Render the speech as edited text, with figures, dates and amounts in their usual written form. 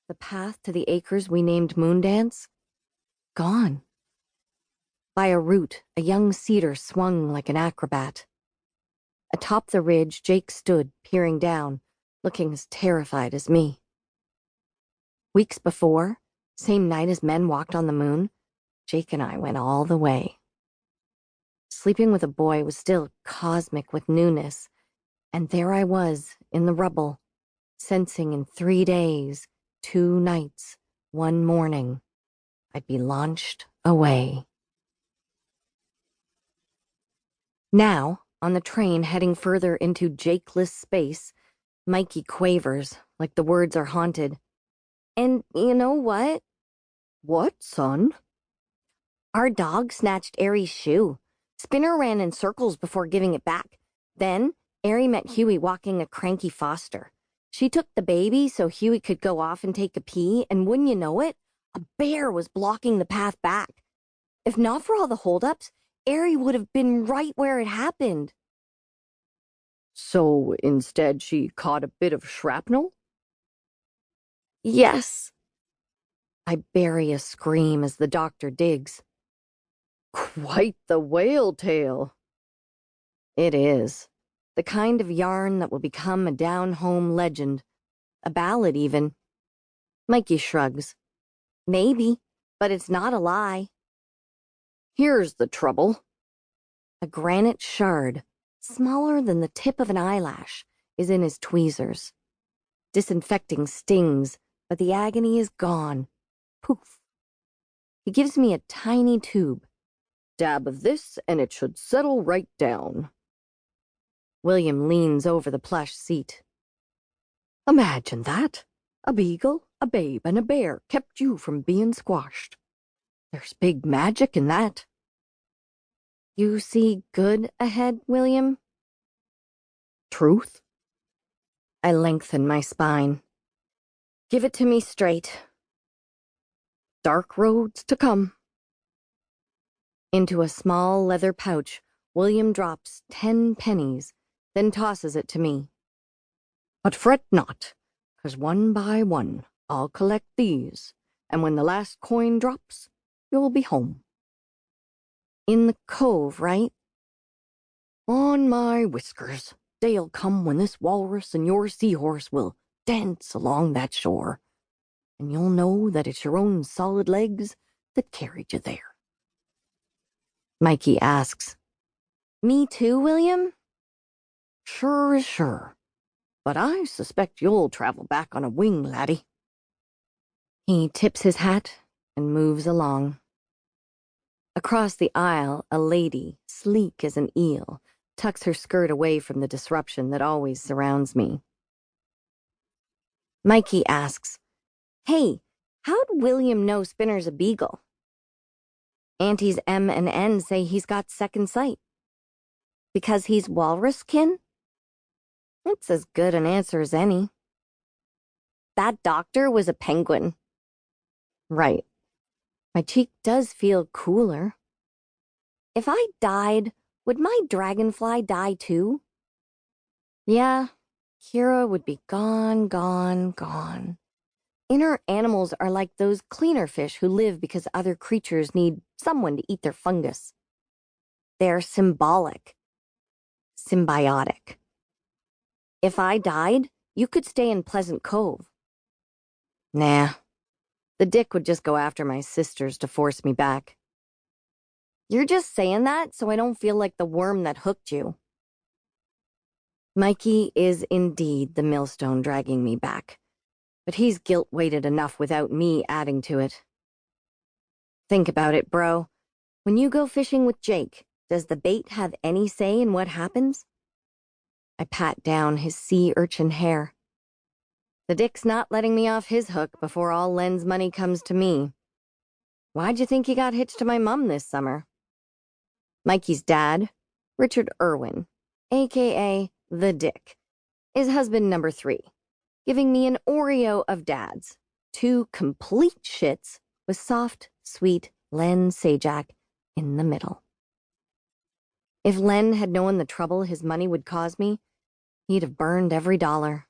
The path to the acres we named Moondance? Gone. By a root, a young cedar swung like an acrobat. Atop the ridge, Jake stood, peering down, looking as terrified as me. Weeks before, same night as men walked on the moon, Jake and I went all the way. Sleeping with a boy was still cosmic with newness, and there I was, in the rubble, sensing in 3 days, 2 nights, 1 morning, I'd be launched away. Now, on the train heading further into Jakeless space, Mikey quavers, like the words are haunted. And you know what? What, son? Our dog snatched Aries' shoe. Spinner ran in circles before giving it back. Then, Aerie met Huey walking a cranky foster. She took the baby so Huey could go off and take a pee, and wouldn't you know it, a bear was blocking the path back. If not for all the holdups, Aerie would have been right where it happened. So instead she caught a bit of shrapnel? Yes. I bury a scream as the doctor digs. Quite the whale tale. It is. The kind of yarn that will become a down-home legend. A ballad, even. Mikey shrugs. Maybe, but it's not a lie. Here's the trouble. A granite shard, smaller than the tip of an eyelash, is in his tweezers. Disinfecting stings, but the agony is gone. Poof. He gives me a tiny tube. Dab of this, and it should settle right down. William leans over the plush seat. Imagine that. A beagle, a babe, and a bear kept you from being squashed. There's big magic in that. You see good ahead, William? Truth? I lengthen my spine. Give it to me straight. Dark roads to come. Into a small leather pouch, William drops 10 pennies, then tosses it to me. But fret not, 'cause one by one I'll collect these, and when the last coin drops, you'll be home. In the cove, right? On my whiskers, day'll come when this walrus and your seahorse will dance along that shore, and you'll know that it's your own solid legs that carried you there. Mikey asks, Me too, William? Sure is sure, but I suspect you'll travel back on a wing, laddie. He tips his hat and moves along. Across the aisle, a lady, sleek as an eel, tucks her skirt away from the disruption that always surrounds me. Mikey asks, Hey, how'd William know Spinner's a beagle? Aunties M and N say he's got second sight. Because he's walrus-kin? That's as good an answer as any. That doctor was a penguin. Right. My cheek does feel cooler. If I died, would my dragonfly die too? Yeah, Kira would be gone, gone, gone. Inner animals are like those cleaner fish who live because other creatures need someone to eat their fungus. They're symbolic. Symbiotic. If I died, you could stay in Pleasant Cove. Nah. The dick would just go after my sisters to force me back. You're just saying that so I don't feel like the worm that hooked you. Mikey is indeed the millstone dragging me back, but he's guilt-weighted enough without me adding to it. Think about it, bro. When you go fishing with Jake, does the bait have any say in what happens? I pat down his sea urchin hair. The dick's not letting me off his hook before all Len's money comes to me. Why'd you think he got hitched to my mum this summer? Mikey's dad, Richard Irwin, a.k.a. The Dick, is husband number 3, giving me an Oreo of dads, 2 complete shits with soft, sweet Len Sajak in the middle. If Len had known the trouble his money would cause me, he'd have burned every dollar.